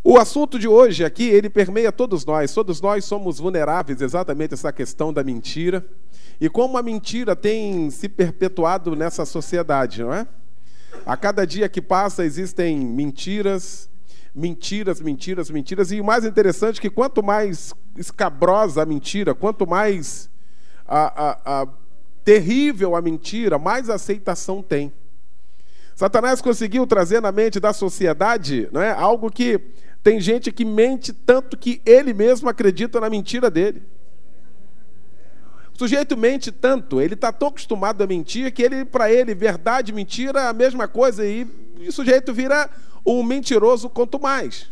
O assunto de hoje aqui, ele permeia todos nós somos vulneráveis exatamente a essa questão da mentira, e como a mentira tem se perpetuado nessa sociedade, não é? A cada dia que passa existem mentiras, e o mais interessante é que quanto mais escabrosa a mentira, quanto mais terrível a mentira, mais aceitação tem. Satanás conseguiu trazer na mente da sociedade, não é, algo que tem gente que mente tanto que ele mesmo acredita na mentira dele. O sujeito mente tanto, ele está tão acostumado a mentir que para ele, verdade e mentira é a mesma coisa, e o sujeito vira um mentiroso quanto mais.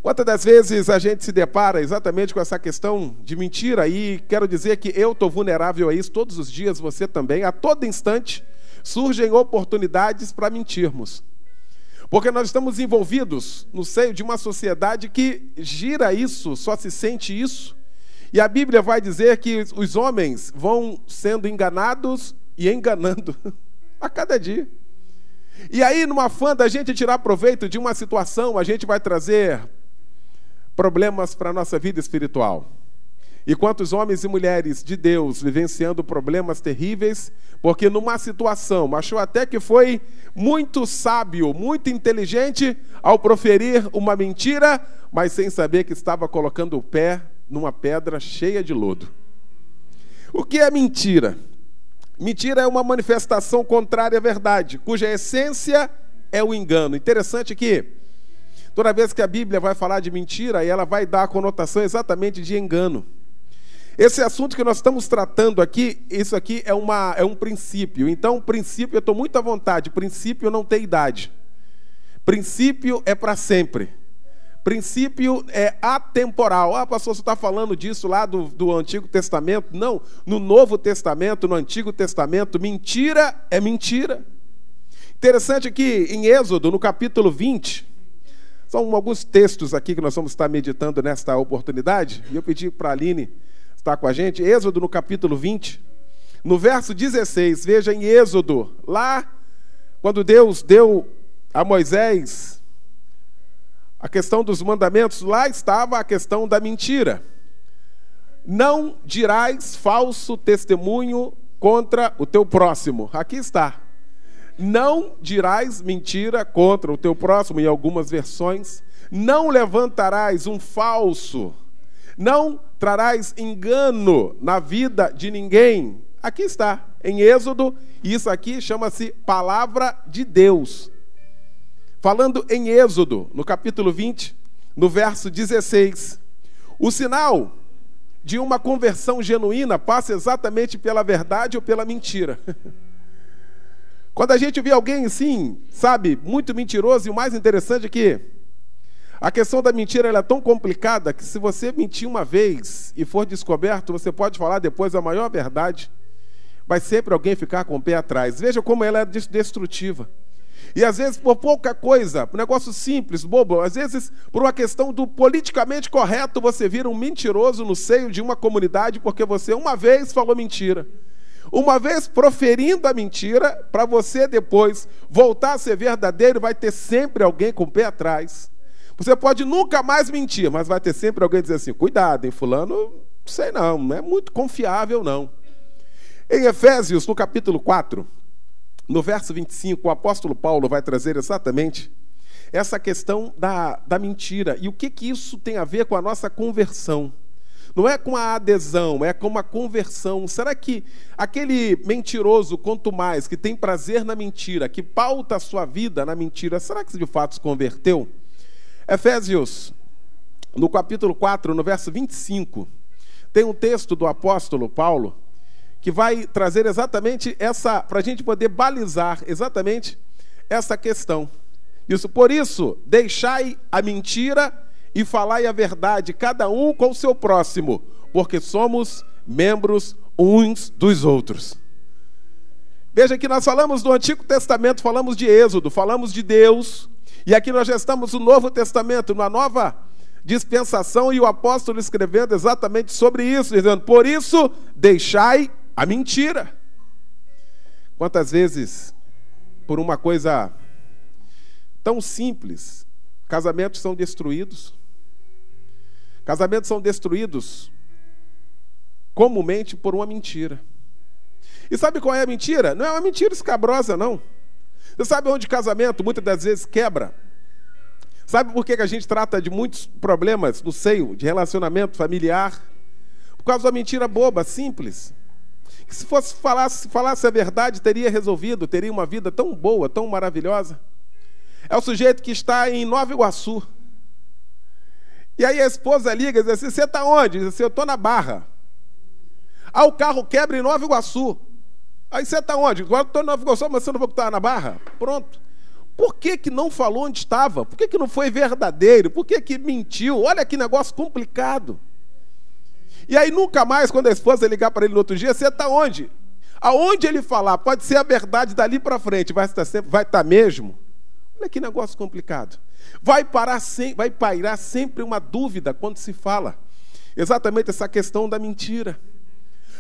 Quantas das vezes a gente se depara exatamente com essa questão de mentira, e quero dizer que eu estou vulnerável a isso todos os dias, você também, a todo instante surgem oportunidades para mentirmos. Porque nós estamos envolvidos no seio de uma sociedade que gira isso, só se sente isso. E a Bíblia vai dizer que os homens vão sendo enganados e enganando a cada dia. E aí, numa afã da gente tirar proveito de uma situação, a gente vai trazer problemas para a nossa vida espiritual. E quantos homens e mulheres de Deus vivenciando problemas terríveis, porque numa situação, achou até que foi muito sábio, muito inteligente ao proferir uma mentira, mas sem saber que estava colocando o pé numa pedra cheia de lodo. O que é mentira? Mentira é uma manifestação contrária à verdade, cuja essência é o engano. Interessante que toda vez que a Bíblia vai falar de mentira, ela vai dar a conotação exatamente de engano. Esse assunto que nós estamos tratando aqui, isso aqui é um princípio. Então, princípio, eu estou muito à vontade. Princípio não tem idade. Princípio é para sempre. Princípio é atemporal. Ah, pastor, você está falando disso lá do Antigo Testamento? Não, no Novo Testamento, no Antigo Testamento, mentira é mentira. Interessante que em Êxodo, no capítulo 20, são alguns textos aqui que nós vamos estar meditando nesta oportunidade, e eu pedi para a Aline estar com a gente. Êxodo, no capítulo 20, no verso 16, veja em Êxodo, lá, quando Deus deu a Moisés a questão dos mandamentos, lá estava a questão da mentira. Não dirás falso testemunho contra o teu próximo. Aqui está. Não dirás mentira contra o teu próximo, em algumas versões. Não levantarás um falso. Não trarás engano na vida de ninguém. Aqui está, em Êxodo, e isso aqui chama-se Palavra de Deus. Falando em Êxodo, no capítulo 20, no verso 16, o sinal de uma conversão genuína passa exatamente pela verdade ou pela mentira. Quando a gente vê alguém assim, sabe, muito mentiroso, e o mais interessante é que a questão da mentira ela é tão complicada que se você mentir uma vez e for descoberto, você pode falar depois a maior verdade, vai sempre alguém ficar com o pé atrás. Veja como ela é destrutiva. E às vezes por pouca coisa, um negócio simples, bobo, às vezes por uma questão do politicamente correto, você vira um mentiroso no seio de uma comunidade porque você uma vez falou mentira. Uma vez proferindo a mentira, para você depois voltar a ser verdadeiro, vai ter sempre alguém com o pé atrás. Você pode nunca mais mentir, mas vai ter sempre alguém dizer assim, cuidado, hein, fulano, não sei não é muito confiável não. Em Efésios, no capítulo 4, no verso 25, o apóstolo Paulo vai trazer exatamente essa questão da mentira. E o que isso tem a ver com a nossa conversão? Não é com a adesão, é com uma conversão. Será que aquele mentiroso, quanto mais, que tem prazer na mentira, que pauta a sua vida na mentira, será que de fato se converteu? Efésios, no capítulo 4, no verso 25, tem um texto do apóstolo Paulo que vai trazer exatamente para a gente poder balizar exatamente essa questão. Isso, por isso, deixai a mentira e falai a verdade, cada um com o seu próximo, porque somos membros uns dos outros. Veja que nós falamos do Antigo Testamento, falamos de Êxodo, falamos de Deus, e aqui nós já estamos no Novo Testamento, numa nova dispensação, e o apóstolo escrevendo exatamente sobre isso, dizendo, por isso, deixai a mentira. Quantas vezes, por uma coisa tão simples, Casamentos são destruídos. Casamentos são destruídos comumente por uma mentira. E sabe qual é a mentira? Não é uma mentira escabrosa, não. Você sabe onde casamento muitas das vezes quebra? Sabe por que a gente trata de muitos problemas no seio de relacionamento familiar? Por causa da mentira boba, simples. Que se falasse a verdade, teria resolvido, teria uma vida tão boa, tão maravilhosa. É o sujeito que está em Nova Iguaçu. E aí a esposa liga e diz assim, você está onde? Diz assim, eu estou na Barra. Ah, o carro quebra em Nova Iguaçu. Aí você está onde? Agora eu estou em Nova Iguaçu, mas você não vai estar na Barra? Pronto. Por que não falou onde estava? Por que não foi verdadeiro? Por que mentiu? Olha que negócio complicado. E aí nunca mais, quando a esposa ligar para ele no outro dia, você está onde? Aonde ele falar, pode ser a verdade dali para frente, vai estar mesmo? Olha que negócio complicado. Vai pairar sempre uma dúvida quando se fala. Exatamente essa questão da mentira.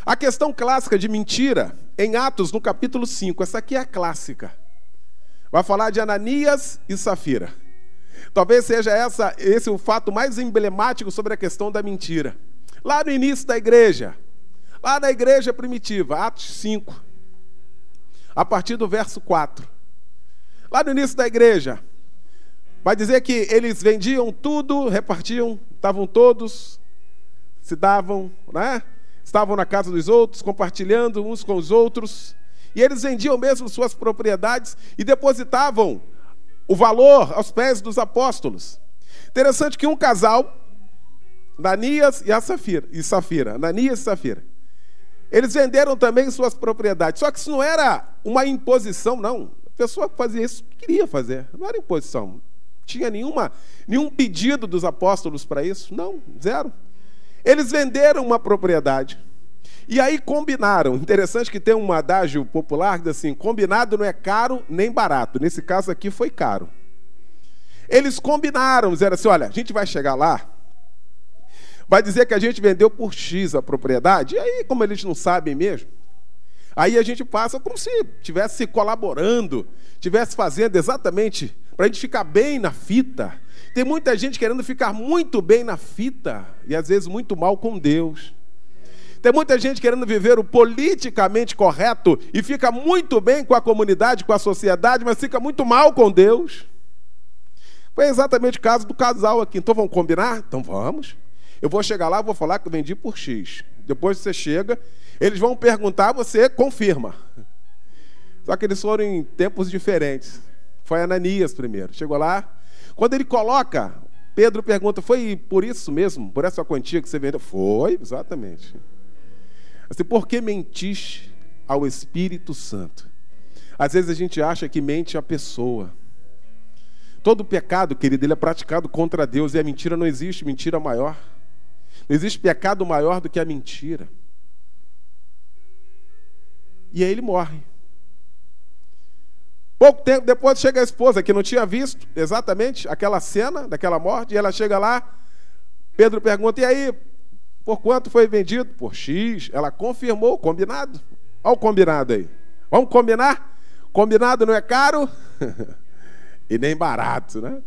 A questão clássica de mentira, em Atos, no capítulo 5, essa aqui é a clássica. Vai falar de Ananias e Safira. Talvez seja esse o fato mais emblemático sobre a questão da mentira. Lá no início da igreja, lá na igreja primitiva, Atos 5, a partir do verso 4. Lá no início da igreja, vai dizer que eles vendiam tudo, repartiam, estavam todos, se davam, né? Estavam na casa dos outros, compartilhando uns com os outros. E eles vendiam mesmo suas propriedades e depositavam o valor aos pés dos apóstolos. Interessante que um casal, Ananias e Safira, Ananias e Safira, eles venderam também suas propriedades. Só que isso não era uma imposição, não. A pessoa que fazia isso queria fazer, não era imposição. Não tinha nenhum pedido dos apóstolos para isso, não, zero. Eles venderam uma propriedade. E aí combinaram. Interessante que tem um adágio popular que diz assim, combinado não é caro nem barato. Nesse caso aqui foi caro. Eles combinaram, disseram assim, olha, a gente vai chegar lá, vai dizer que a gente vendeu por X a propriedade, e aí, como eles não sabem mesmo, aí a gente passa como se estivesse colaborando, estivesse fazendo exatamente para a gente ficar bem na fita. Tem muita gente querendo ficar muito bem na fita e às vezes muito mal com Deus. Tem muita gente querendo viver o politicamente correto e fica muito bem com a comunidade, com a sociedade, mas fica muito mal com Deus. Foi exatamente o caso do casal aqui. Então vamos combinar? Então vamos. Eu vou chegar lá, vou falar que eu vendi por X. Depois você chega, eles vão perguntar, você confirma. Só que eles foram em tempos diferentes. Foi Ananias primeiro. Chegou lá. Quando ele coloca, Pedro pergunta, foi por isso mesmo? Por essa quantia que você vendeu? Foi, exatamente. Assim, por que mentiste ao Espírito Santo? Às vezes a gente acha que mente a pessoa. Todo pecado, querido, ele é praticado contra Deus. E a mentira não existe, mentira maior. Não existe pecado maior do que a mentira. E aí ele morre. Pouco tempo depois chega a esposa, que não tinha visto exatamente aquela cena daquela morte, e ela chega lá, Pedro pergunta, e aí, por quanto foi vendido? Por X. Ela confirmou, combinado. Olha o combinado aí. Vamos combinar? Combinado não é caro e nem barato, né?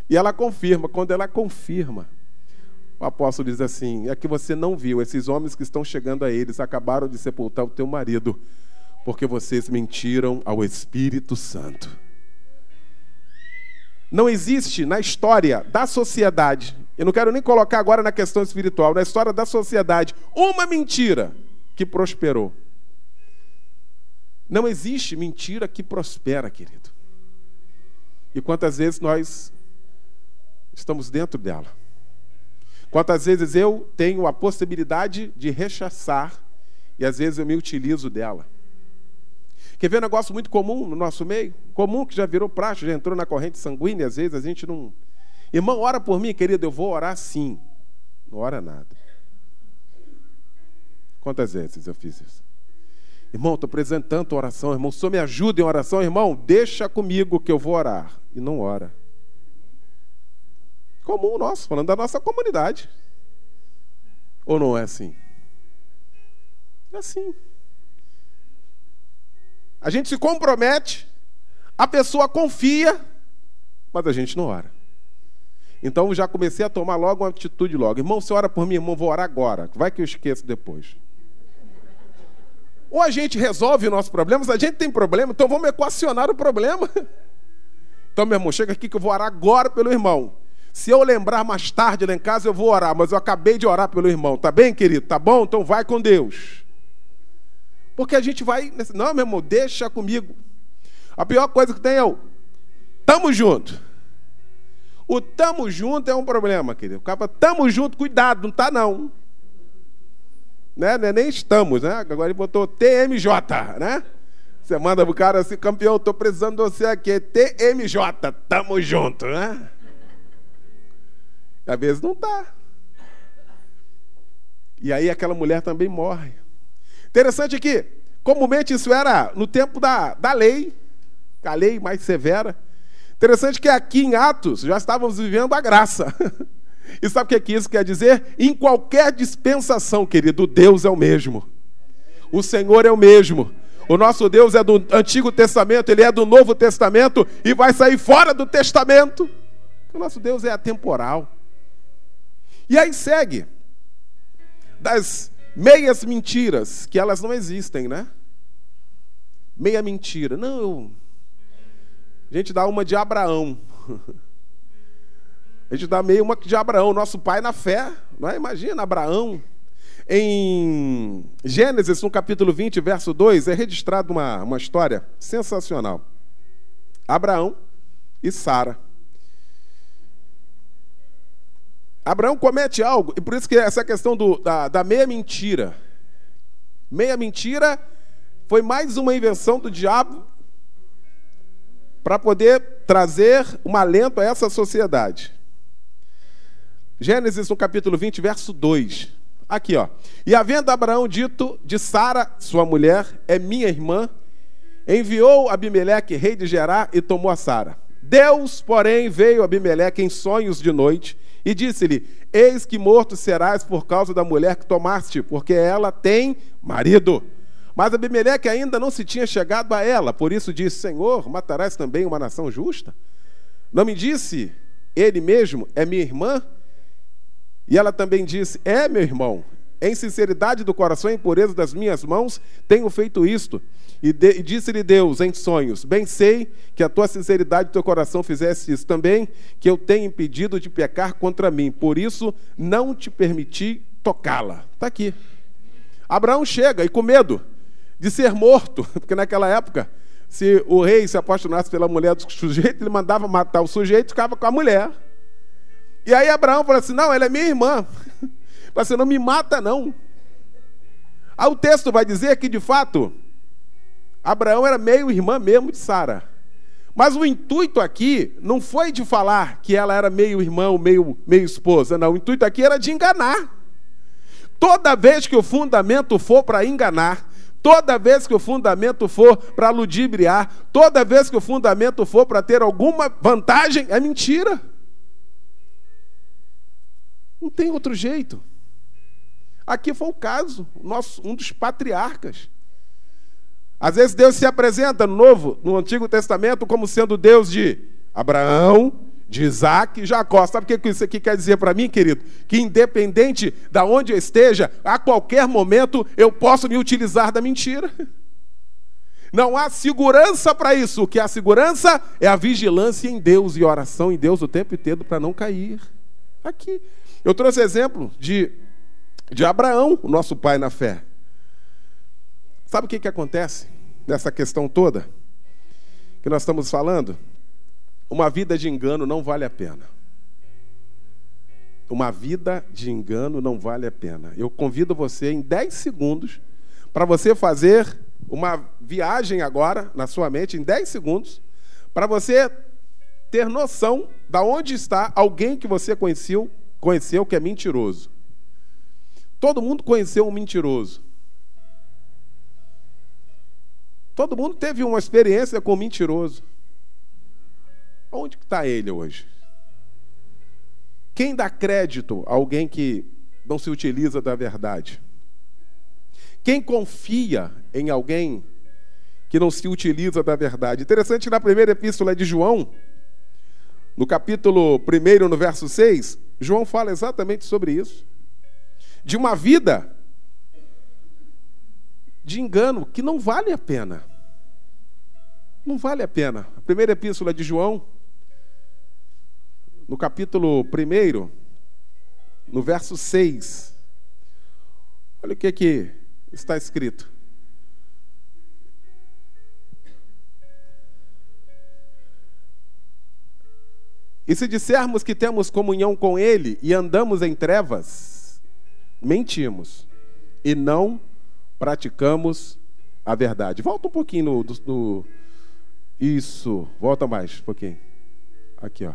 E ela confirma. Quando ela confirma, o apóstolo diz assim, é que você não viu, esses homens que estão chegando a eles acabaram de sepultar o teu marido, porque vocês mentiram ao Espírito Santo. Não existe na história da sociedade, eu não quero nem colocar agora na questão espiritual, na história da sociedade, uma mentira que prosperou. Não existe mentira que prospera, querido. E quantas vezes nós estamos dentro dela? Quantas vezes eu tenho a possibilidade de rechaçar e às vezes eu me utilizo dela? Quer ver um negócio muito comum no nosso meio? Comum, que já virou praxe, já entrou na corrente sanguínea, às vezes a gente não... Irmão, ora por mim, querido, eu vou orar sim. Não ora nada. Quantas vezes eu fiz isso? Irmão, estou precisando tanto oração, irmão, o senhor me ajuda em oração, irmão, deixa comigo que eu vou orar. E não ora. Comum nosso, falando da nossa comunidade. Ou não é assim? É assim. A gente se compromete, a pessoa confia, mas a gente não ora. Então já comecei a tomar logo uma atitude logo. Irmão, você ora por mim? Irmão, vou orar agora. Vai que eu esqueço depois. Ou a gente resolve nossos problemas, a gente tem problema, então vamos equacionar o problema. Então, meu irmão, chega aqui que eu vou orar agora pelo irmão. Se eu lembrar mais tarde lá em casa, eu vou orar, mas eu acabei de orar pelo irmão. Tá bem, querido? Tá bom? Então vai com Deus. Porque a gente vai... Não, meu irmão, deixa comigo. A pior coisa que tem é o tamo junto. O tamo junto é um problema, querido. O cara tamo junto, cuidado, não tá não. Né? Nem estamos, né? Agora ele botou TMJ, né? Você manda pro cara assim, campeão, tô precisando de você aqui, TMJ, tamo junto, né? Às vezes não tá. E aí aquela mulher também morre. Interessante que, comumente isso era no tempo da lei, a lei mais severa. Interessante que aqui em Atos já estávamos vivendo a graça. E sabe o que isso quer dizer? Em qualquer dispensação, querido, Deus é o mesmo. O Senhor é o mesmo. O nosso Deus é do Antigo Testamento, Ele é do Novo Testamento e vai sair fora do Testamento. O nosso Deus é atemporal. E aí segue das meias mentiras, que elas não existem, né? Meia mentira. Não, a gente dá uma de Abraão. A gente dá meio uma de Abraão, nosso pai na fé. Não é? Imagina, Abraão. Em Gênesis, no capítulo 20, verso 2, é registrada uma história sensacional. Abraão e Sara. Abraão comete algo, e por isso que essa questão da meia mentira. Meia mentira foi mais uma invenção do diabo para poder trazer um alento a essa sociedade. Gênesis, no capítulo 20, verso 2. Aqui, ó. E havendo Abraão dito de Sara, sua mulher, é minha irmã, enviou Abimeleque, rei de Gerar, e tomou a Sara. Deus, porém, veio a Abimeleque em sonhos de noite, e disse-lhe, eis que morto serás por causa da mulher que tomaste, porque ela tem marido. Mas Abimeleque ainda não se tinha chegado a ela, por isso disse, Senhor, matarás também uma nação justa? Não me disse ele mesmo, é minha irmã? E ela também disse, é meu irmão, em sinceridade do coração e em pureza das minhas mãos, tenho feito isto. E disse-lhe Deus em sonhos, bem sei que a tua sinceridade do teu coração fizesse isso também, que eu tenho impedido de pecar contra mim, por isso não te permiti tocá-la. Está aqui. Abraão chega e com medo de ser morto, porque naquela época, se o rei se apaixonasse pela mulher do sujeito, ele mandava matar o sujeito e ficava com a mulher. E aí Abraão falou assim, não, ela é minha irmã. Você não me mata, não. Aí o texto vai dizer que, de fato, Abraão era meio irmã mesmo de Sara. Mas o intuito aqui não foi de falar que ela era meio irmã, meio esposa, não. O intuito aqui era de enganar. Toda vez que o fundamento for para enganar, toda vez que o fundamento for para ludibriar, toda vez que o fundamento for para ter alguma vantagem, é mentira. Não tem outro jeito. Aqui foi o caso, um dos patriarcas. Às vezes Deus se apresenta no Antigo Testamento como sendo Deus de Abraão, de Isaac e Jacó. Sabe o que isso aqui quer dizer para mim, querido? Que independente de onde eu esteja, a qualquer momento eu posso me utilizar da mentira. Não há segurança para isso. O que há segurança é a vigilância em Deus e oração em Deus o tempo inteiro para não cair. Aqui. Eu trouxe exemplo de Abraão, o nosso pai na fé. Sabe o que acontece nessa questão toda que nós estamos falando? Uma vida de engano não vale a pena. Uma vida de engano não vale a pena. Eu convido você em 10 segundos para você fazer uma viagem agora na sua mente, em 10 segundos, para você ter noção de onde está alguém que você conheceu que é mentiroso. Todo mundo conheceu um mentiroso. Todo mundo teve uma experiência com um mentiroso. Onde está ele hoje? Quem dá crédito a alguém que não se utiliza da verdade? Quem confia em alguém que não se utiliza da verdade? Interessante, na primeira epístola de João, no capítulo 1, no verso 6, João fala exatamente sobre isso. De uma vida de engano que não vale a pena. Não vale a pena. A primeira epístola de João, no capítulo 1, no verso 6. Olha o que está escrito. E se dissermos que temos comunhão com Ele e andamos em trevas, mentimos e não praticamos a verdade. Volta um pouquinho Isso, volta mais um pouquinho. Aqui, ó.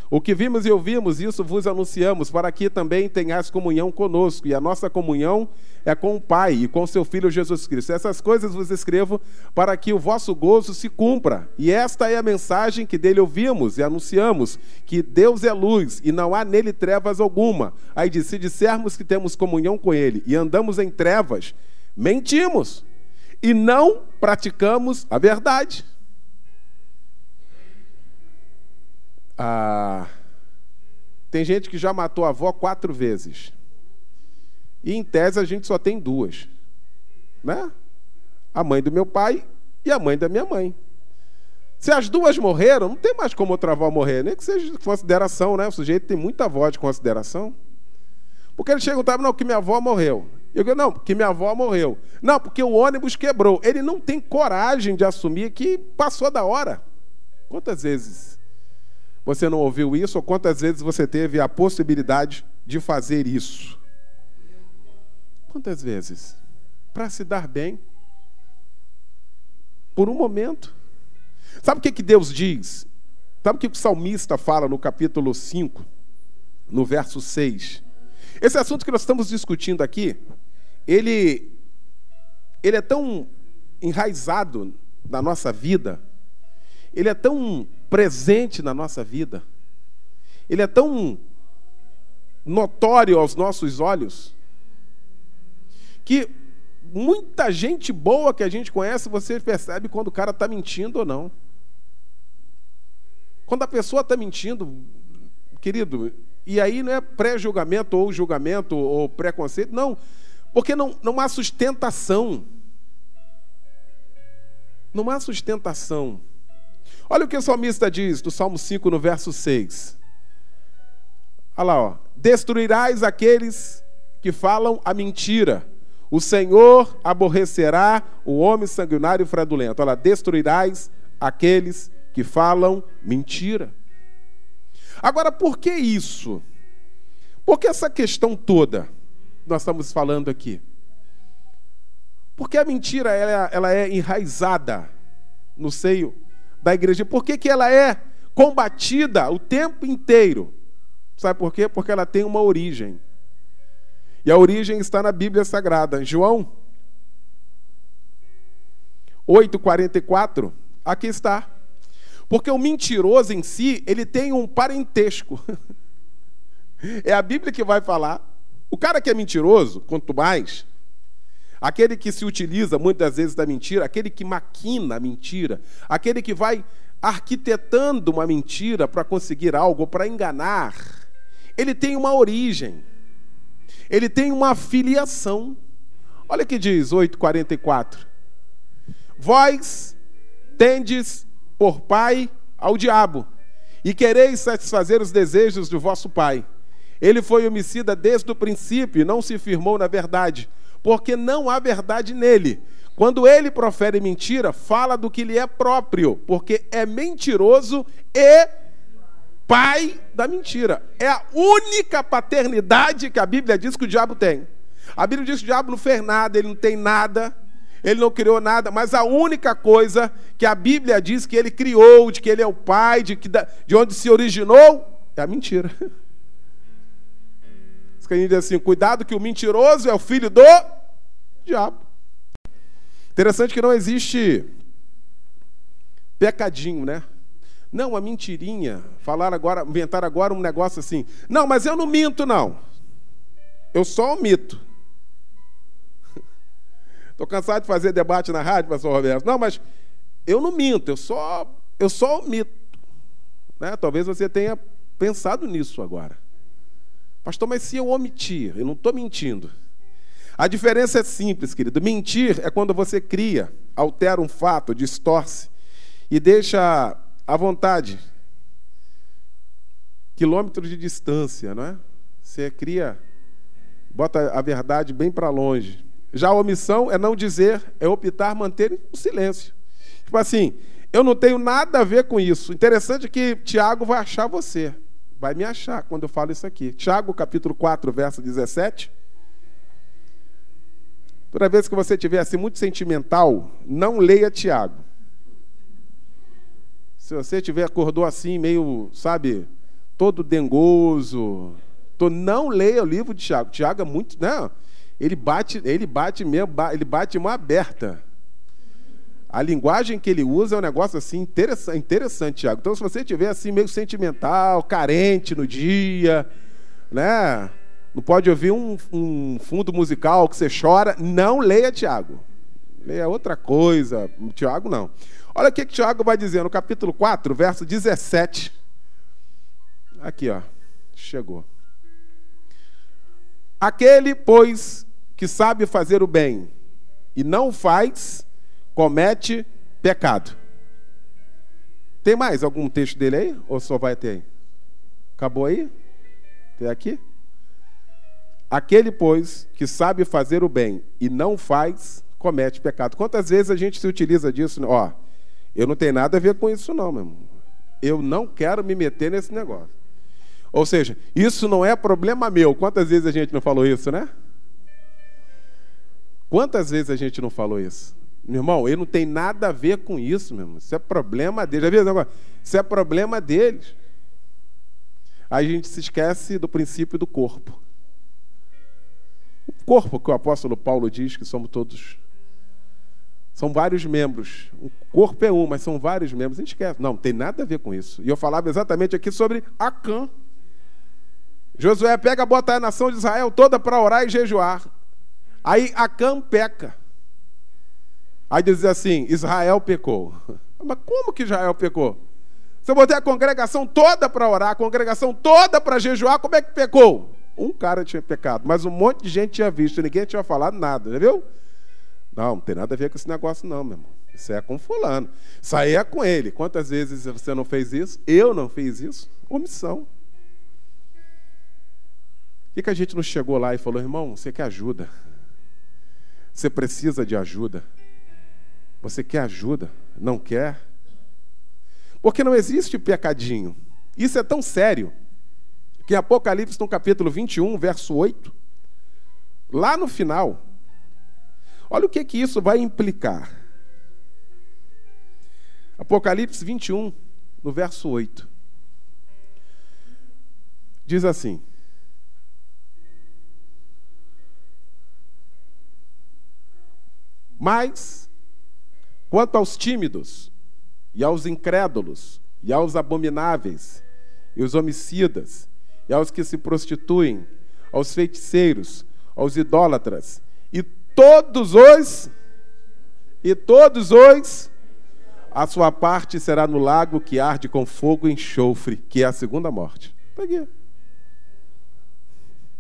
O que vimos e ouvimos, isso vos anunciamos, para que também tenhais comunhão conosco. E a nossa comunhão é com o Pai e com seu Filho Jesus Cristo. Essas coisas vos escrevo para que o vosso gozo se cumpra. E esta é a mensagem que dele ouvimos e anunciamos, que Deus é luz e não há nele trevas alguma. Aí diz, se dissermos que temos comunhão com ele e andamos em trevas, mentimos e não praticamos a verdade. Tem gente que já matou a avó 4 vezes. E em tese a gente só tem 2. Né? A mãe do meu pai e a mãe da minha mãe. Se as 2 morreram, não tem mais como outra avó morrer. Nem que seja de consideração, né? O sujeito tem muita avó de consideração. Porque ele chega e fala, não, que minha avó morreu. Eu digo, não, porque minha avó morreu. Não, porque o ônibus quebrou. Ele não tem coragem de assumir que passou da hora. Quantas vezes você não ouviu isso, ou quantas vezes você teve a possibilidade de fazer isso? Quantas vezes? Para se dar bem. Por um momento. Sabe o que Deus diz? Sabe o que o salmista fala no capítulo 5, no verso 6? Esse assunto que nós estamos discutindo aqui, ele é tão enraizado na nossa vida, ele é tão presente na nossa vida, ele é tão notório aos nossos olhos, que muita gente boa que a gente conhece, você percebe quando o cara está mentindo ou não. Quando a pessoa está mentindo, querido, e aí não é pré-julgamento ou julgamento ou preconceito, não, porque não há sustentação. Não há sustentação. Olha o que o salmista diz, do Salmo 5, no verso 6. Olha lá, ó. Destruirás aqueles que falam a mentira. O Senhor aborrecerá o homem sanguinário e fraudulento. Olha lá, destruirás aqueles que falam mentira. Agora, por que isso? Por que essa questão toda nós estamos falando aqui? Porque a mentira ela é enraizada no seio da igreja. Por que ela é combatida o tempo inteiro? Sabe por quê? Porque ela tem uma origem. E a origem está na Bíblia Sagrada. Em João 8,44, aqui está. Porque o mentiroso em si, ele tem um parentesco. É a Bíblia que vai falar. O cara que é mentiroso, quanto mais, aquele que se utiliza muitas vezes da mentira, aquele que maquina a mentira, aquele que vai arquitetando uma mentira para conseguir algo, para enganar, ele tem uma origem, ele tem uma filiação. Olha o que diz 8,44. Vós tendes por pai ao diabo, e quereis satisfazer os desejos do vosso pai. Ele foi homicida desde o princípio e não se firmou na verdade, porque não há verdade nele. Quando ele profere mentira, fala do que lhe é próprio, porque é mentiroso e pai da mentira. É a única paternidade que a Bíblia diz que o diabo tem. A Bíblia diz que o diabo não fez nada, ele não tem nada, ele não criou nada, mas a única coisa que a Bíblia diz que ele criou, de que ele é o pai, de onde se originou, é a mentira. Isso que a gente diz assim, cuidado que o mentiroso é o filho do diabo. Interessante que não existe pecadinho, né? Não, a mentirinha, inventar agora um negócio assim. Não, mas eu não minto, não. Eu só omito. Estou cansado de fazer debate na rádio, pastor Roberto. Não, mas eu não minto, eu só omito. né? Talvez você tenha pensado nisso agora. Pastor, mas se eu omitir, eu não estou mentindo. A diferença é simples, querido. Mentir é quando você cria, altera um fato, distorce e deixa à vontade, quilômetros de distância, não é? Você cria, bota a verdade bem para longe. Já a omissão é não dizer, é optar manter o silêncio. Tipo assim, eu não tenho nada a ver com isso. Interessante que Tiago vai achar você. Vai me achar quando eu falo isso aqui. Tiago, capítulo 4, verso 17. Toda vez que você estiver assim muito sentimental, não leia Tiago. Se você acordou assim, meio, sabe, todo dengoso, não leia o livro de Tiago. Tiago é muito, né? Ele bate mesmo, ele bate mão aberta. A linguagem que ele usa é um negócio assim interessante, Tiago. Então, se você estiver assim meio sentimental, carente no dia, né? Não pode ouvir um fundo musical que você chora, não leia Tiago. Leia outra coisa. Tiago não. Olha o que Tiago vai dizer no capítulo 4, verso 17. Aqui, ó. Chegou. Aquele, pois, que sabe fazer o bem e não faz, comete pecado. Tem mais algum texto dele aí? Ou só vai ter aí? Acabou aí? Tem aqui? Aquele, pois, que sabe fazer o bem e não faz, comete pecado. Quantas vezes a gente se utiliza disso? Ó, eu não tenho nada a ver com isso não, meu irmão. Eu não quero me meter nesse negócio. Ou seja, isso não é problema meu. Quantas vezes a gente não falou isso, né? Quantas vezes a gente não falou isso? Meu irmão, eu não tenho nada a ver com isso, meu irmão. Isso é problema deles. Já viu esse negócio? Isso é problema deles. Aí a gente se esquece do princípio do corpo. O corpo que o apóstolo Paulo diz que somos todos. São vários membros. O corpo é um, mas são vários membros. A gente esquece. Não tem nada a ver com isso. E eu falava exatamente aqui sobre Acã. Josué pega, bota a nação de Israel toda para orar e jejuar. Aí Acã peca. Aí diz assim, Israel pecou. Mas como que Israel pecou? Se eu botei a congregação toda para orar, a congregação toda para jejuar, como é que pecou? Um cara tinha pecado, mas um monte de gente tinha visto, ninguém tinha falado nada, já viu? Não tem nada a ver com esse negócio não, meu irmão. Isso é com fulano. Isso aí é com ele. Quantas vezes você não fez isso? Eu não fiz isso. Omissão. Por que a gente não chegou lá e falou, irmão, você quer ajuda? Você precisa de ajuda? Você quer ajuda? Não quer? Porque não existe pecadinho. Isso é tão sério que em Apocalipse, no capítulo 21, verso 8, lá no final, olha o que isso vai implicar. Apocalipse 21, no verso 8. Diz assim: mas, quanto aos tímidos, e aos incrédulos, e aos abomináveis, e os homicidas, e aos que se prostituem, aos feiticeiros, aos idólatras, e todos os, a sua parte será no lago que arde com fogo e enxofre, que é a segunda morte. Está aqui.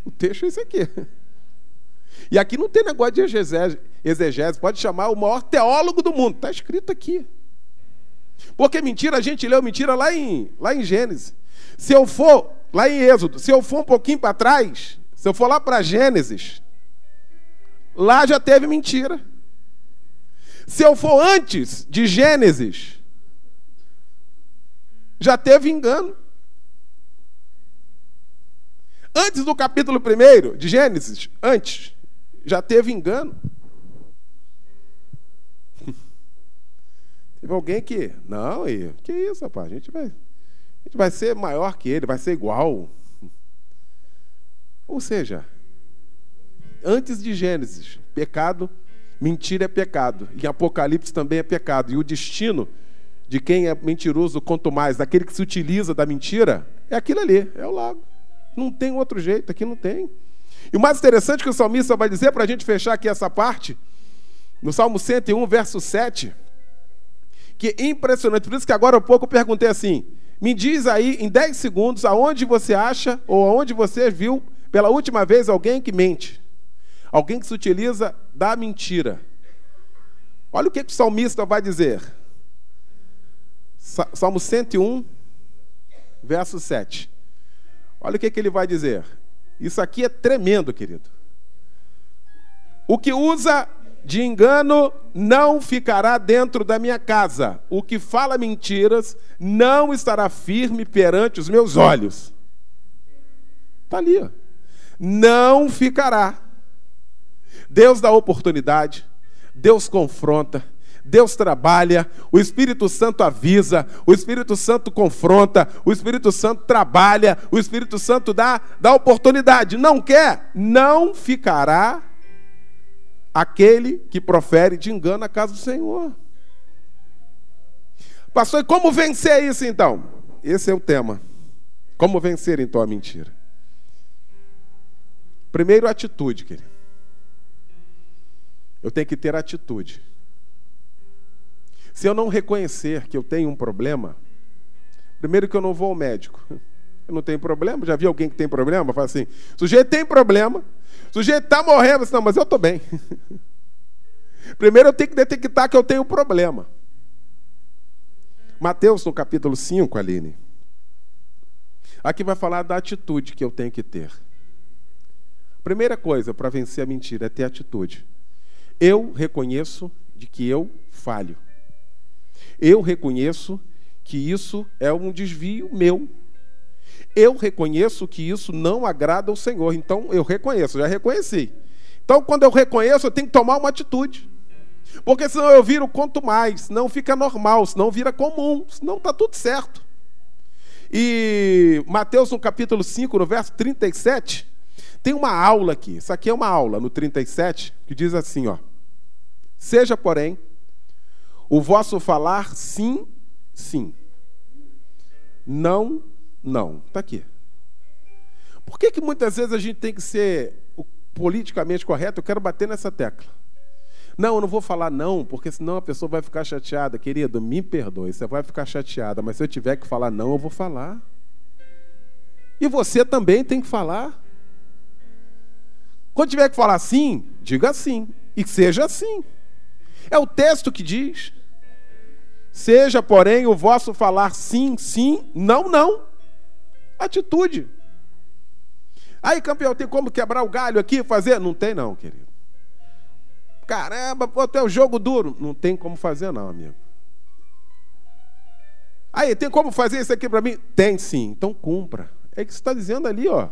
O texto é esse aqui. E aqui não tem negócio de exegese, pode chamar o maior teólogo do mundo, está escrito aqui. Porque mentira, a gente leu mentira lá em Gênesis. Se eu for, lá em Êxodo, se eu for um pouquinho para trás, se eu for lá para Gênesis, lá já teve mentira. Se eu for antes de Gênesis, já teve engano. Antes do capítulo 1 de Gênesis, antes, já teve engano. Teve alguém que, não, que isso, rapaz, a gente vai ser maior que ele, vai ser igual. Ou seja, antes de Gênesis, pecado, mentira é pecado. E Apocalipse também é pecado. E o destino de quem é mentiroso, quanto mais, daquele que se utiliza da mentira, é aquilo ali, é o lago. Não tem outro jeito, aqui não tem. E o mais interessante que o salmista vai dizer, para a gente fechar aqui essa parte, no Salmo 101, verso 7, que é impressionante. Por isso que agora há pouco eu perguntei assim, Me diz aí, em 10 segundos, aonde você acha ou aonde você viu pela última vez alguém que mente. Alguém que se utiliza da mentira. Olha o que o salmista vai dizer. Salmo 101, verso 7. Olha o que ele vai dizer. Isso aqui é tremendo, querido. O que usa de engano não ficará dentro da minha casa. O que fala mentiras não estará firme perante os meus olhos. Está ali, ó. Não ficará. Deus dá oportunidade, Deus confronta, Deus trabalha, o Espírito Santo avisa, o Espírito Santo confronta, o Espírito Santo trabalha, o Espírito Santo dá oportunidade. Não quer? Não ficará aquele que profere de engano a casa do Senhor. Pastor, e como vencer isso então? Esse é o tema. Como vencer então a mentira? Primeiro, atitude, querido. Eu tenho que ter atitude. Se eu não reconhecer que eu tenho um problema, primeiro que eu não vou ao médico. Eu não tenho problema, já vi alguém que tem problema? Fala assim, sujeito tem problema, sujeito está morrendo, assim, não, mas eu estou bem. Primeiro eu tenho que detectar que eu tenho problema. Mateus, no capítulo 5, Aline, aqui vai falar da atitude que eu tenho que ter. Primeira coisa para vencer a mentira é ter atitude. Eu reconheço de que eu falho. Eu reconheço que isso é um desvio meu. Eu reconheço que isso não agrada ao Senhor. Então, eu reconheço, já reconheci. Então, quando eu reconheço, eu tenho que tomar uma atitude. Porque senão eu viro quanto mais, senão fica normal, senão vira comum, senão está tudo certo. E Mateus, no capítulo 5, no verso 37, tem uma aula aqui. Isso aqui é uma aula, no 37, que diz assim, ó. Seja, porém, o vosso falar sim, sim. Não, não. Está aqui. Por que muitas vezes a gente tem que ser politicamente correto? Eu quero bater nessa tecla. Não, eu não vou falar não, porque senão a pessoa vai ficar chateada. Querido, me perdoe, você vai ficar chateada, mas se eu tiver que falar não, eu vou falar. E você também tem que falar. Quando tiver que falar sim, diga sim. E seja assim. É o texto que diz. Seja, porém, o vosso falar sim, sim, não, não. Atitude. Aí, campeão, tem como quebrar o galho aqui e fazer? Não tem não, querido. Caramba, pô, tem o jogo duro. Não tem como fazer não, amigo. Aí, tem como fazer isso aqui para mim? Tem sim, então cumpra. É o que você está dizendo ali, ó.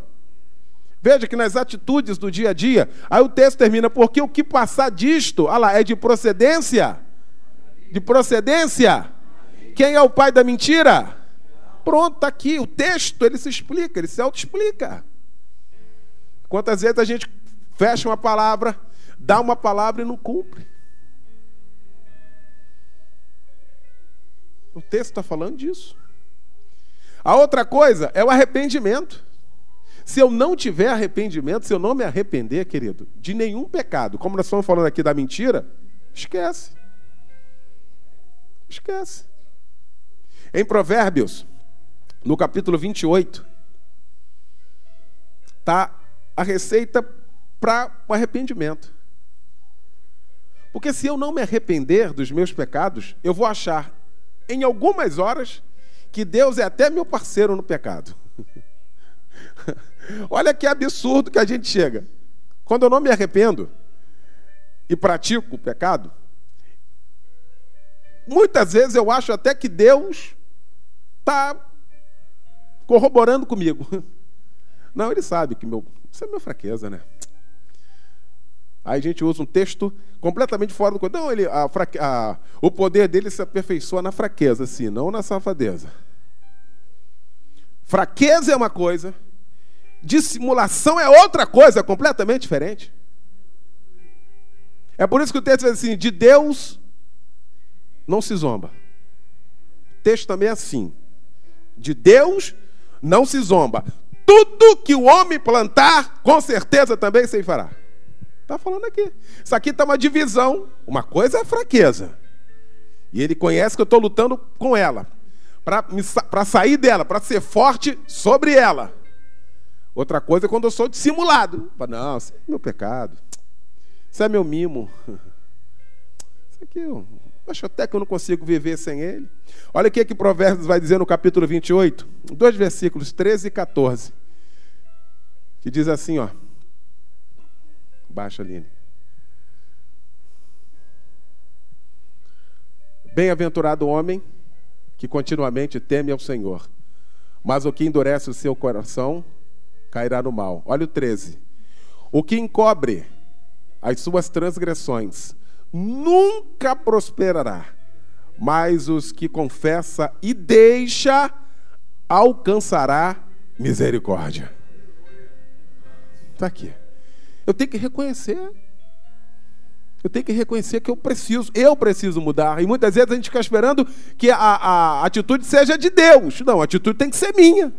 Veja que nas atitudes do dia a dia, aí o texto termina, porque o que passar disto, olha lá, é de procedência? De procedência? Quem é o pai da mentira? Pronto, está aqui, o texto, ele se explica, ele se auto-explica. Quantas vezes a gente fecha uma palavra, dá uma palavra e não cumpre? O texto está falando disso. A outra coisa é o arrependimento. Se eu não tiver arrependimento, se eu não me arrepender, querido, de nenhum pecado, como nós estamos falando aqui da mentira, esquece. Esquece. Em Provérbios, no capítulo 28, está a receita para o arrependimento. Porque se eu não me arrepender dos meus pecados, eu vou achar, em algumas horas, que Deus é até meu parceiro no pecado. Olha que absurdo que a gente chega. Quando eu não me arrependo e pratico o pecado, muitas vezes eu acho até que Deus está corroborando comigo. Não, ele sabe que isso é minha fraqueza, né? Aí a gente usa um texto completamente fora do contexto. Não, o poder dele se aperfeiçoa na fraqueza, sim, não na safadeza. Fraqueza é uma coisa, dissimulação é outra coisa, completamente diferente. É por isso que o texto diz assim, de Deus não se zomba. O texto também é assim, de Deus não se zomba. Tudo que o homem plantar, com certeza também se fará. Está falando aqui. Isso aqui está uma divisão. Uma coisa é a fraqueza. E ele conhece que eu estou lutando com ela. para sair dela, para ser forte sobre ela. Outra coisa é quando eu sou dissimulado. Não, isso é meu pecado. Isso é meu mimo. Isso aqui eu acho até que eu não consigo viver sem ele. Olha o que Provérbios vai dizer no capítulo 28, 2 versículos 13 e 14. Que diz assim, ó. Baixa, Aline. Bem-aventurado o homem que continuamente teme ao Senhor, mas o que endurece o seu coração cairá no mal. Olha o 13. O que encobre as suas transgressões nunca prosperará, mas os que confessa e deixa alcançará misericórdia. Está aqui. Eu tenho que reconhecer. Eu tenho que reconhecer que eu preciso mudar. E muitas vezes a gente fica esperando que a atitude seja de Deus. Não, a atitude tem que ser minha.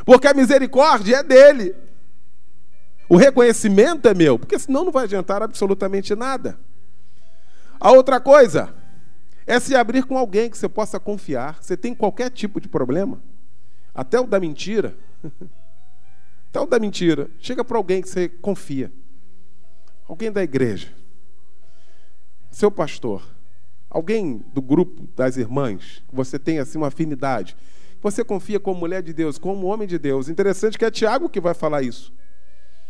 Porque a misericórdia é dele. O reconhecimento é meu, porque senão não vai adiantar absolutamente nada. A outra coisa é se abrir com alguém que você possa confiar. Você tem qualquer tipo de problema, até o da mentira. Até o da mentira. Chega para alguém que você confia. Alguém da igreja. Seu pastor. Alguém do grupo das irmãs, que você tem assim uma afinidade. Você confia como mulher de Deus, como homem de Deus. Interessante que é Tiago que vai falar isso.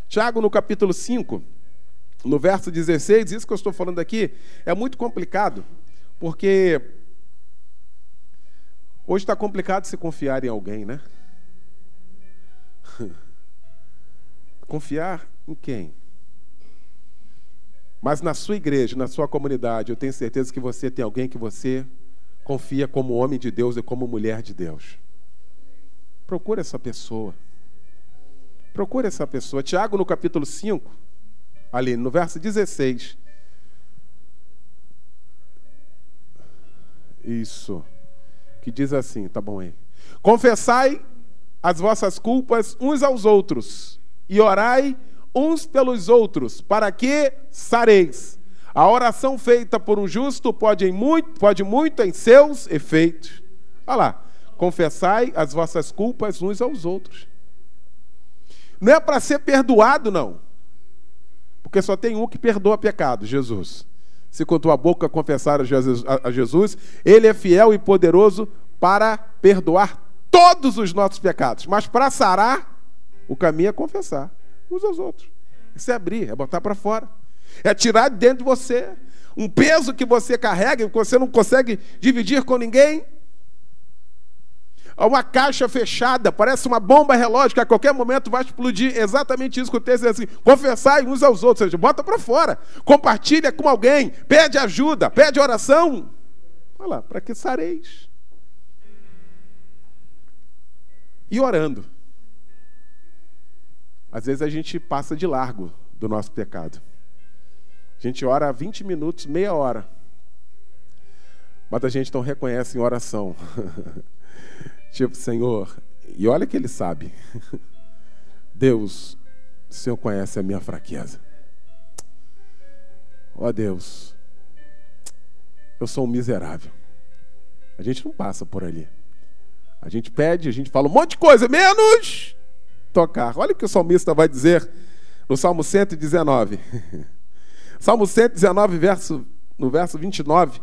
Tiago, no capítulo 5, no verso 16, isso que eu estou falando aqui é muito complicado, porque hoje está complicado se confiar em alguém, né? Confiar em quem? Mas na sua igreja, na sua comunidade, eu tenho certeza que você tem alguém que você confia como homem de Deus e como mulher de Deus. Procure essa pessoa. Procure essa pessoa. Tiago, no capítulo 5, ali no verso 16. Isso. Que diz assim, tá bom aí. Confessai as vossas culpas uns aos outros e orai uns pelos outros, para que sareis. A oração feita por um justo pode muito em seus efeitos. Olha lá. Confessai as vossas culpas uns aos outros. Não é para ser perdoado, não. Porque só tem um que perdoa pecado, Jesus. Se com tua boca confessar a Jesus, ele é fiel e poderoso para perdoar todos os nossos pecados. Mas para sarar, o caminho é confessar uns aos outros. Isso é abrir, é botar para fora. É tirar de dentro de você um peso que você carrega e que você não consegue dividir com ninguém. Uma caixa fechada, parece uma bomba relógio que a qualquer momento vai explodir. Exatamente isso que o texto diz assim: confessai uns aos outros, ou seja, bota para fora, compartilha com alguém, pede ajuda, pede oração. Olha lá, para que sareis. E orando. Às vezes a gente passa de largo do nosso pecado. A gente ora 20 minutos, meia hora. Mas a gente não reconhece em oração. Tipo, Senhor, e olha que ele sabe. Deus, o Senhor conhece a minha fraqueza. Ó Deus, eu sou um miserável. A gente não passa por ali. A gente pede, a gente fala um monte de coisa, menos tocar. Olha o que o salmista vai dizer no Salmo 119. Salmo 119, no verso 29.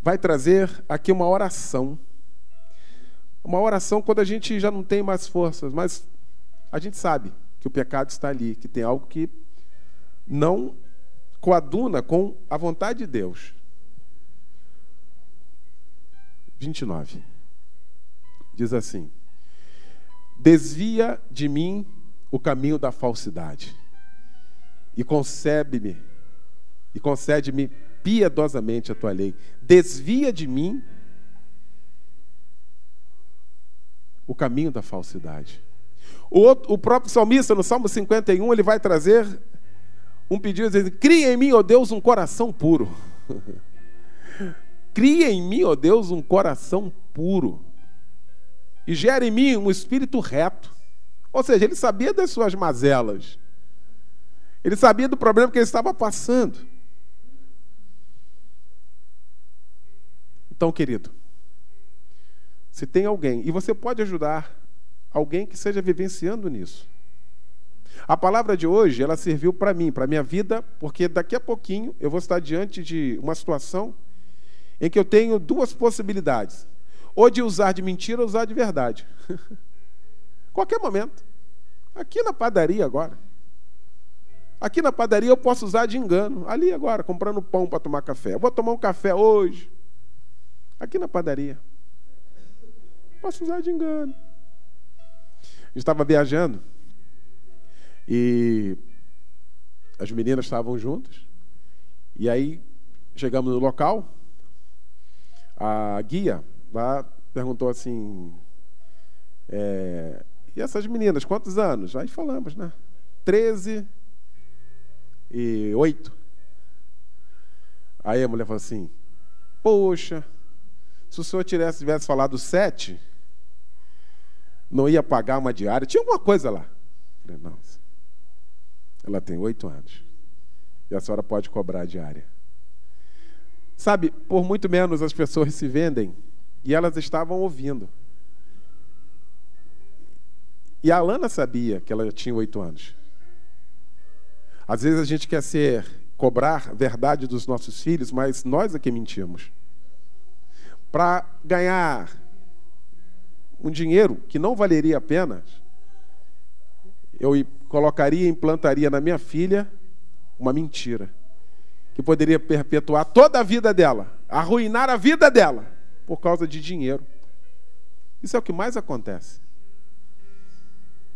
Vai trazer aqui uma oração. Uma oração quando a gente já não tem mais forças, mas a gente sabe que o pecado está ali, que tem algo que não coaduna com a vontade de Deus. 29. Diz assim: desvia de mim o caminho da falsidade e concede-me piedosamente a tua lei. Desvia de mim o caminho da falsidade. O próprio salmista, no Salmo 51, ele vai trazer um pedido, dizendo: cria em mim, ó Deus, um coração puro. Cria em mim, ó Deus, um coração puro. E gera em mim um espírito reto. Ou seja, ele sabia das suas mazelas. Ele sabia do problema que ele estava passando. Então, querido, se tem alguém, e você pode ajudar alguém que esteja vivenciando nisso. A palavra de hoje, ela serviu para mim, para a minha vida, porque daqui a pouquinho eu vou estar diante de uma situação em que eu tenho duas possibilidades. Ou de usar de mentira ou usar de verdade. Qualquer momento. Aqui na padaria agora. Aqui na padaria eu posso usar de engano. Ali agora, comprando pão para tomar café. Eu vou tomar um café hoje. Aqui na padaria. Posso usar de engano. Eu estava viajando e as meninas estavam juntas. E aí chegamos no local. A guia lá perguntou assim, e essas meninas, quantos anos? Aí falamos, né? 13 e 8. Aí a mulher falou assim, poxa, se o senhor tivesse falado 7, não ia pagar uma diária. Tinha alguma coisa lá. Eu falei, não, ela tem 8 anos. E a senhora pode cobrar a diária. Sabe, por muito menos as pessoas se vendem e elas estavam ouvindo. E a Alana sabia que ela tinha 8 anos. Às vezes a gente quer cobrar a verdade dos nossos filhos, mas nós é que mentimos. Para ganhar um dinheiro que não valeria a pena, eu colocaria e implantaria na minha filha uma mentira que poderia perpetuar toda a vida dela, arruinar a vida dela, por causa de dinheiro. Isso é o que mais acontece.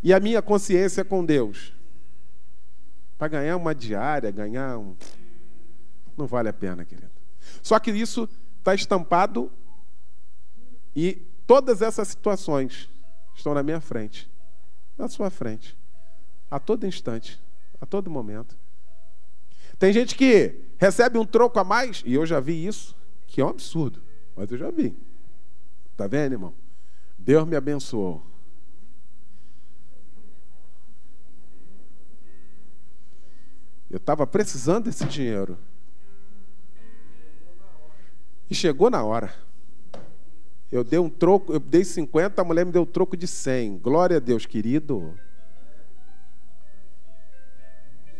E a minha consciência com Deus, para ganhar uma diária, não vale a pena, querido. Só que isso está estampado e todas essas situações estão na minha frente, na sua frente, a todo instante, a todo momento. Tem gente que recebe um troco a mais, e eu já vi isso, que é um absurdo, mas eu já vi. Está vendo, irmão? Deus me abençoou. Eu estava precisando desse dinheiro. E chegou na hora. Eu dei um troco, eu dei 50, a mulher me deu um troco de 100. Glória a Deus, querido.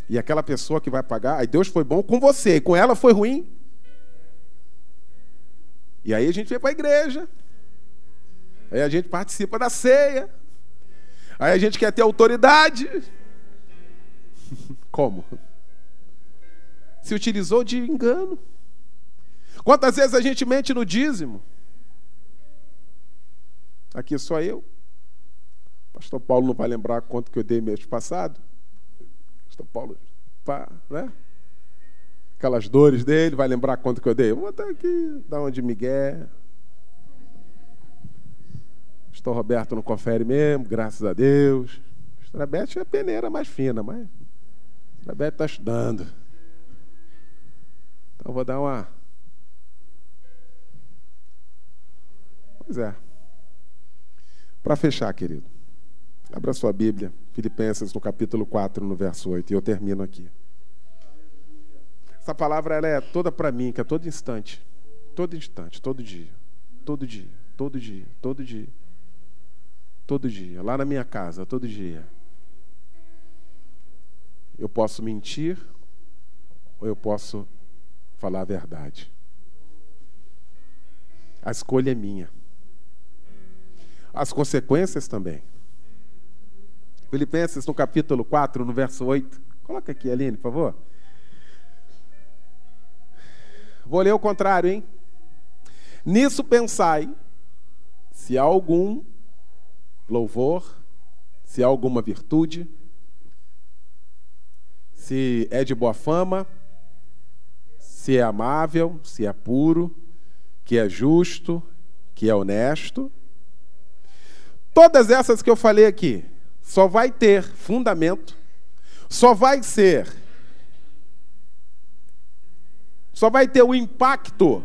E aquela pessoa que vai pagar, aí Deus foi bom com você, e com ela foi ruim. E aí a gente vem para a igreja. Aí a gente participa da ceia. Aí a gente quer ter autoridade. Como? Se utilizou de engano. Quantas vezes a gente mente no dízimo? Aqui só eu. Pastor Paulo não vai lembrar quanto que eu dei mês passado. Pastor Paulo, né? Aquelas dores dele, vai lembrar quanto que eu dei. Vou botar aqui, dar uma de Miguel. Pastor Roberto não confere mesmo, graças a Deus. Pastor Roberto é a peneira mais fina, mas Pastor Roberto está estudando. Então vou dar uma... Pois é. Para fechar, querido, abra sua Bíblia, Filipenses no capítulo 4, no verso 8, e eu termino aqui. Essa palavra ela é toda para mim, que é todo instante, todo dia, todo dia, todo dia, todo dia, todo dia, lá na minha casa, todo dia. Eu posso mentir ou eu posso falar a verdade. A escolha é minha. As consequências também. Filipenses no capítulo 4, no verso 8. Coloca aqui, Aline, por favor. Vou ler o contrário, hein? Nisso pensai, se há algum louvor, se há alguma virtude, se é de boa fama, se é amável, se é puro, que é justo, que é honesto. Todas essas que eu falei aqui, só vai ter fundamento, só vai ter o impacto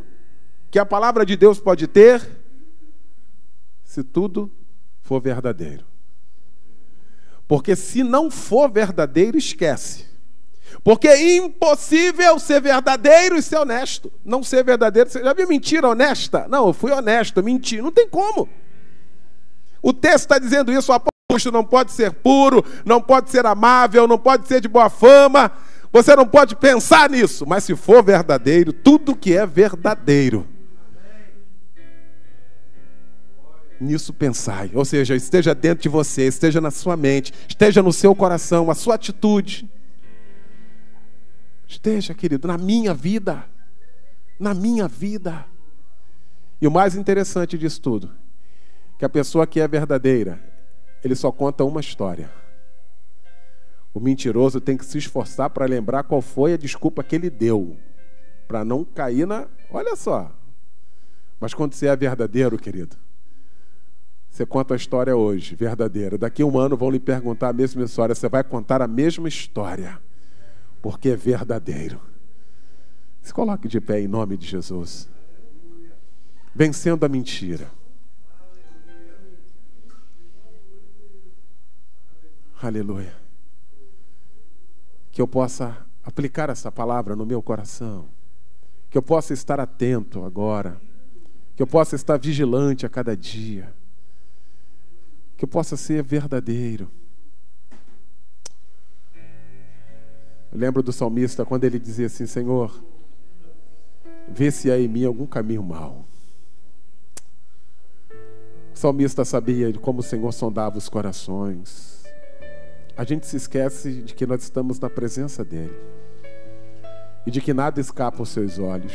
que a palavra de Deus pode ter, se tudo for verdadeiro. Porque se não for verdadeiro, esquece. Porque é impossível ser verdadeiro e ser honesto. Não ser verdadeiro, você já viu mentira honesta? Não, eu fui honesto, eu menti. Não tem como. O texto está dizendo isso, o apóstolo não pode ser puro, não pode ser amável, não pode ser de boa fama. Você não pode pensar nisso. Mas se for verdadeiro, tudo que é verdadeiro, nisso pensai. Ou seja, esteja dentro de você, esteja na sua mente, esteja no seu coração, a sua atitude. Esteja, querido, na minha vida. Na minha vida. E o mais interessante disso tudo, que a pessoa que é verdadeira, ele só conta uma história. O mentiroso tem que se esforçar para lembrar qual foi a desculpa que ele deu, para não cair na... Olha só. Mas quando você é verdadeiro, querido, você conta a história hoje, verdadeira. Daqui a um ano vão lhe perguntar a mesma história, você vai contar a mesma história. Porque é verdadeiro. Se coloque de pé em nome de Jesus. Vencendo a mentira. Aleluia. Que eu possa aplicar essa palavra no meu coração. Que eu possa estar atento agora. Que eu possa estar vigilante a cada dia. Que eu possa ser verdadeiro. Eu lembro do salmista quando ele dizia assim: Senhor, vê se há em mim algum caminho mau. O salmista sabia de como o Senhor sondava os corações. A gente se esquece de que nós estamos na presença dele e de que nada escapa aos seus olhos.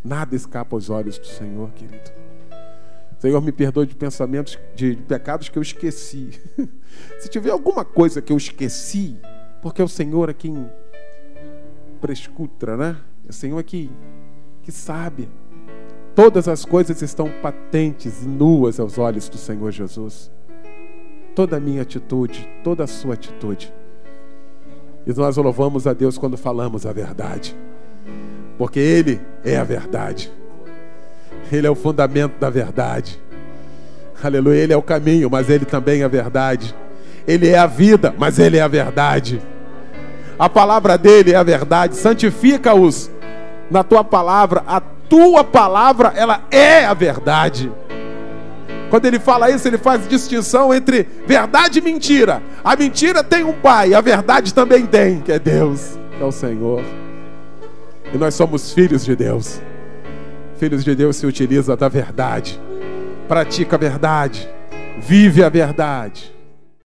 Nada escapa aos olhos do Senhor, querido. Senhor, me perdoe de pensamentos, de pecados que eu esqueci. Se tiver alguma coisa que eu esqueci, porque é o Senhor é quem prescuta, né? É o Senhor que sabe. Todas as coisas estão patentes e nuas aos olhos do Senhor Jesus. Toda a minha atitude, toda a sua atitude. E nós louvamos a Deus quando falamos a verdade. Porque Ele é a verdade. Ele é o fundamento da verdade. Aleluia. Ele é o caminho, mas Ele também é a verdade. Ele é a vida, mas Ele é a verdade. A palavra dele é a verdade. Santifica-os na tua palavra. A tua palavra, ela é a verdade. Quando ele fala isso, ele faz distinção entre verdade e mentira. A mentira tem um pai, a verdade também tem, que é Deus, que é o Senhor. E nós somos filhos de Deus. Filhos de Deus se utiliza da verdade. Pratica a verdade. Vive a verdade.